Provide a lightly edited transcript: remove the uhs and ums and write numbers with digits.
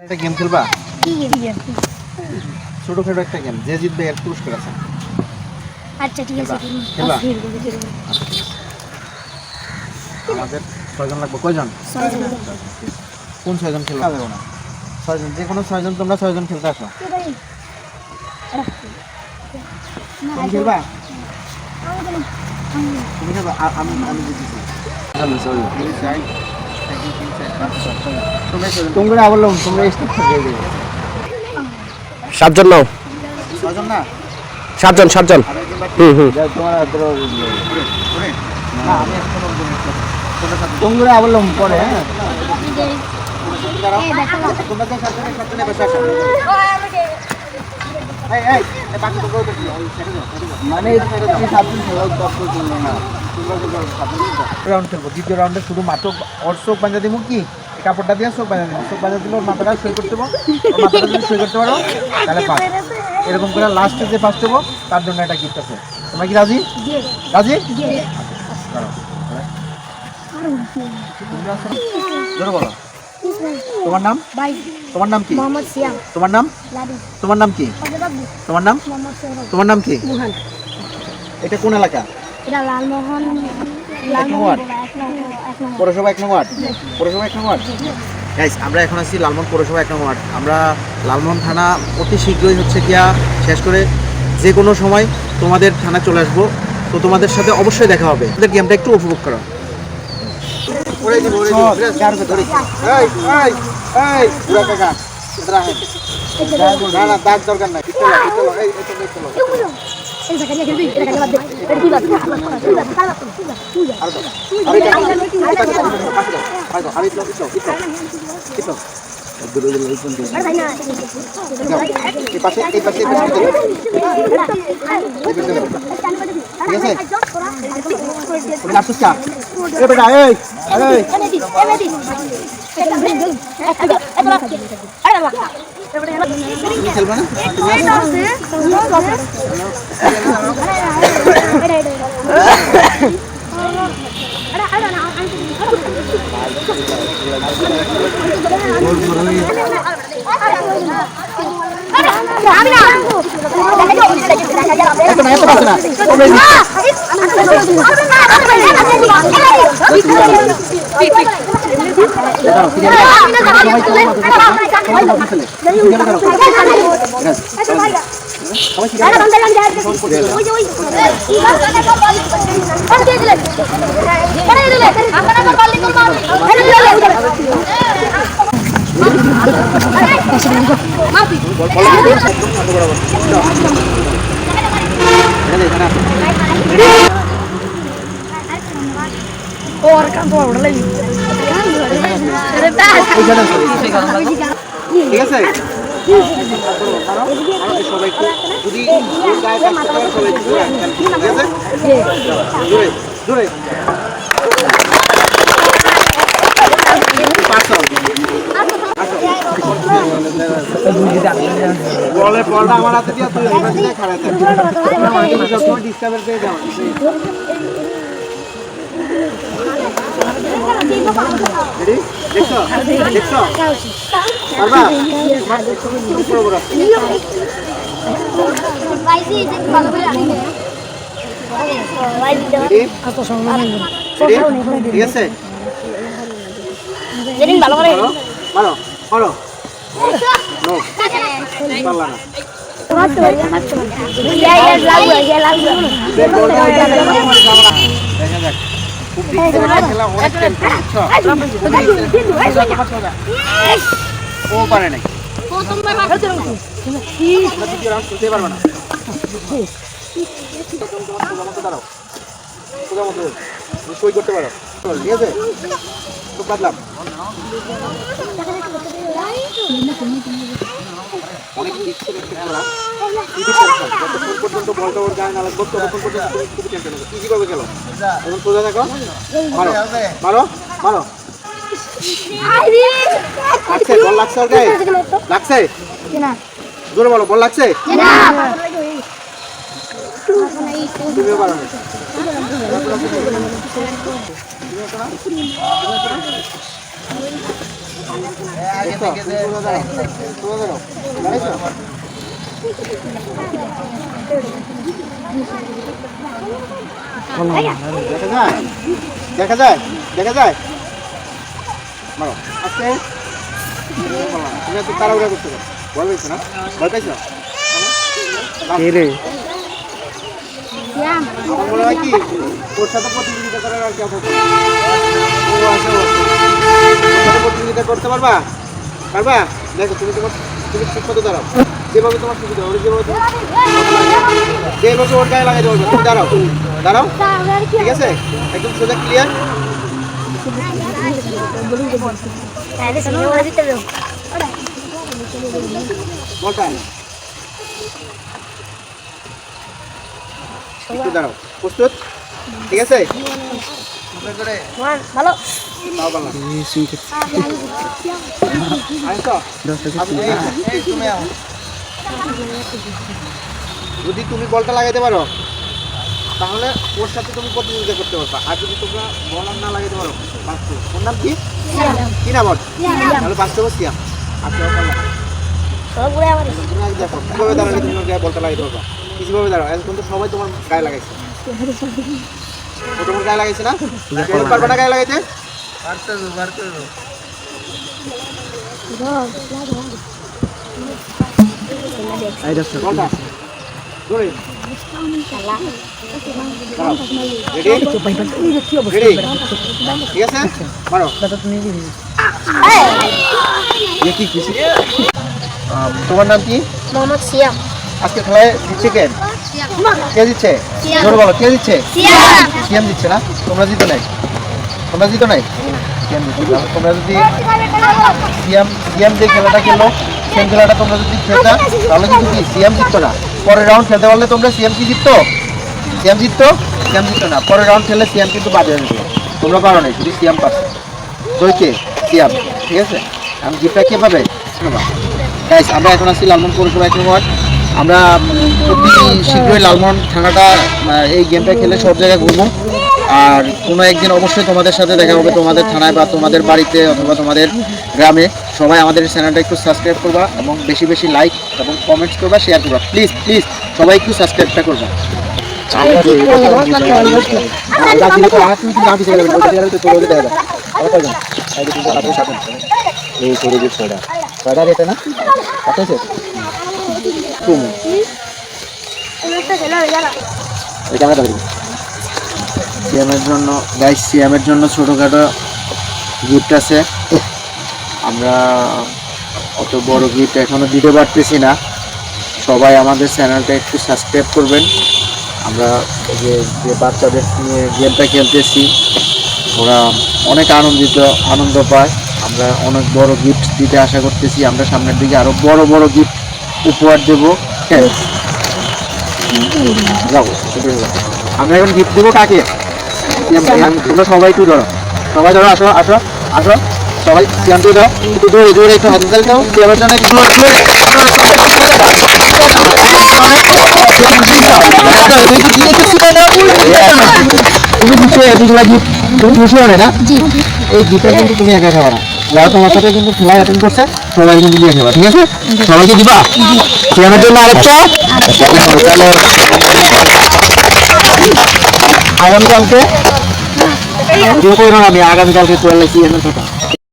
একটা গেম খেলবা? কি গেম? ছোটখাটো একটা গেম, যে জিতবে এর পুরস্কার আছে। আচ্ছা ঠিক আছে। খেলবা? আমাদের 6 জন লাগবে। কয়জন? 6 জন। কোন 6 জন খেলবা? দেবো না 6 জন, যে কোনো 6 জন, তোমরা 6 জন খেলতে আসো। তুমি খেলবা? তুমি খেলবা? আমি জিতেছি। তোমরা আবার লোক, তোমরা স্টার্ট করে দিবে। 7 জন নাও। 6 জন না? 7 জন। তোমার না, আমি এখন তোমরা আবার লোক পরে। হ্যাঁ, তোমরা তো 7 জনের 7 জনের বসে আসো। মানে রাউন্ড খেলবো। দ্বিতীয় রাউন্ডে শুধু মাত্র ওর চোখ বাঁধা দিব। কি এই কাপড়টা দিয়ে চোখ বাঁধা দিব। চোখ বাঁধা দিলে ওর মাথাটা সই করতে পারো। ওর মাথাটা যদি সই করতে পারো তাহলে পাস। এরকম করে লাস্টে যে ফার্স্ট হবো তার জন্য একটা গিফট আছে। তোমরা কি রাজি? রাজি? জোরে বলো। তোমার নাম? তোমার নাম কি? মোহাম্মদ সিয়াম। তোমার নাম? লাডু। তোমার নাম কি? তোমার নাম? মোহাম্মদ সৌরভ। তোমার নাম কি? মুহান। এটা কোন এলাকা? এটা লালমোহন ওয়ার্ড। 1 নম্বর। পৌরসভা 1 নং ওয়ার্ড। পৌরসভা 1 নং ওয়ার্ড। গাইস, আমরা এখন আছি লালমোহন পৌরসভা 1 নং ওয়ার্ড। আমরা লালমোহন থানা অতি শীঘ্রই গিয়া শেষ করে যে কোনো সময় তোমাদের থানা চলে আসবো। তো তোমাদের সাথে অবশ্যই দেখা হবে। আমাদের গেমটা একটু উপভোগ করো। দরকার নাই। খেলবে না? और काम तो उड़ लगी अरे ঠিক আছে? সবাই যদি গায়ে থাকতে পারে সবাই ঠিক আছে? জোরে জোরে বলের বলটা আমার হাতে দিয়ে তুই এই পাশে খাড়া থাকবি। সবসময় ডিস্টার্বের পেয়ে যাও। রেডি? দেখছো? দেখছো? পারবা? ঠিক আছে? ভালো করে মারো মারো। নো, পারলা না। দেখা যাক। খুব ডিস্টার্বের খেলা, অনেক টেনশন। ও পারে নাই। দ্বিতীয় রাউন্ড খেলতে পারবে না। দাঁড়াও, সোজা মতো সই করতে পারো। ঠিক আছে? খুব বাদলাম। অনেক দিচ্ছেন একটা খেলা। যতক্ষণ পর্যন্ত বলটা ওর গায়ে না লাগবে ততক্ষণ পর্যন্ত তুমি খুবই টেনশন হবে। ইজিভাবে খেলো। এখন সোজা থাকো। মারো মারো মারো। লাগছে? বল লাগছে ওর গায়ে? লাগছে? জোরে বলো, বল লাগছে? তুমিও পারো না। দেখা যায় দেখা যায় দেখা যায় মারো আজকে তুমি এত তাড়াহুড়া করতে পারো ভয় পাইছো না ভয় পাইছো রে আমার মনে হয় কি ওর সাথে প্রতিযোগিতা করার আর কি অপেক্ষা ও আছে ওর সাথে প্রতিযোগিতা করতে পারবা পারবা দেখো তুমি তুমি ঠিক মতো দাঁড়াও যেভাবে তোমার সুবিধা হবে যেভাবে ওর গায়ে লাগাই দেবো তুমি দাঁড়াও দাঁড়াও ঠিক আছে একদম সোজা ক্লিয়ার বলটা একটু দাঁড়াও প্রস্তুত ঠিক আছে ভালো তাও বললাম আইসো এই তুমি আও যদি তুমি বলটা লাগাইতে পারো তাহলে ওর সাথে তুমি প্রতিযোগিতা করতে পারবা আর যদি তোমরা বল না লাগাইতে পারো বাস্তব ওর নাম কি কি নাম ওর তাহলে বাস্তব সিয়াম আচ্ছা বললাম তুমি আগে দেখো কিভাবে দাঁড়ালে তুমি ওর গায়ে বলটা লাগাইতে পারবা কিভাবে দাঁড়াও এখন তো সবাই তোমার গায়ে লাগাইছে ও তোমার গায়ে লাগাইছে না কেউ পারবে না গায়ে লাগাইতে বলটা ধরে রেডি ঠিক আছে মারো কি খুশি তোমার নাম কি মোহাম্মদ সিয়াম আজকে খেলায় দিচ্ছে কে কে দিচ্ছে জোরে বলো কে দিচ্ছে সিএম দিচ্ছে না তোমরা জিতো নাই তোমরা জিতো নাই সিএম দিচ্ছে তোমরা যদি সিএম যে খেলাটা খেলো সেই খেলাটা তোমরা যদি খেলতা তাহলে কিন্তু কি সিএম জিততো না পরের রাউন্ড খেলতে পারলে তোমরা সিএম কি জিততো সিএম জিততো না পরের রাউন্ড খেললে সিএম কিন্তু বাদ হয়ে যেত তোমরা পারো নাই শুধু সিএম পাস জয়কে সিএম ঠিক আছে আমি জিতটা কে পাবে গাইস আমরা এখন আছি লালমোহন পৌরসভা 1 ওয়ার্ড আমরা অতি শীঘ্রই লালমোহন থানাটা এই গেমটা খেলে সব জায়গায় ঘুরবো আর কোনো একদিন অবশ্যই তোমাদের সাথে দেখা হবে তোমাদের থানায় বা তোমাদের বাড়িতে অথবা তোমাদের গ্রামে সবাই আমাদের চ্যানেলটা একটু সাবস্ক্রাইব করবা এবং বেশি বেশি লাইক এবং কমেন্টস করবা শেয়ার করবা প্লিজ প্লিজ সবাই একটু সাবস্ক্রাইবটা করবা সিএমের জন্য গাইস সিএমের জন্য ছোটোখাটো গিফট আছে আমরা অত বড় গিফট এখনো দিতে পারতেছি না সবাই আমাদের চ্যানেলটা একটু সাবস্ক্রাইব করবেন আমরা যে বাচ্চাদের নিয়ে গেমটা খেলতেছি ওরা অনেক আনন্দ পায় আমরা অনেক বড় গিফট দিতে আশা করতেছি আমরা সামনের দিকে আরো বড় বড় গিফট উপহার দেবো আমরা এখন গিফট দেবো কাকে তোমরা সবাই একটু ধরো সবাই ধরো আসো আসো আসো সবাই সিয়াম ধরো একটু দৌড়ে দৌড়ে একটু হাতে তাল দাও সিয়ামের জন্য একটু তুমি খুশি এতগুলা গিফট তুমি খুশি হবে না এই গিফটটা কিন্তু তুমি একা খাবা না যারা তোমার সাথে কিন্তু খেলা অ্যাটেন্ড করছে সবাই কিন্তু দিয়ে খাবা ঠিক আছে সবাইকে দিবা সিয়ামের জন্য আরেকটা আগামীকালকে আমি আগামীকালকে চলে সিএমের কথা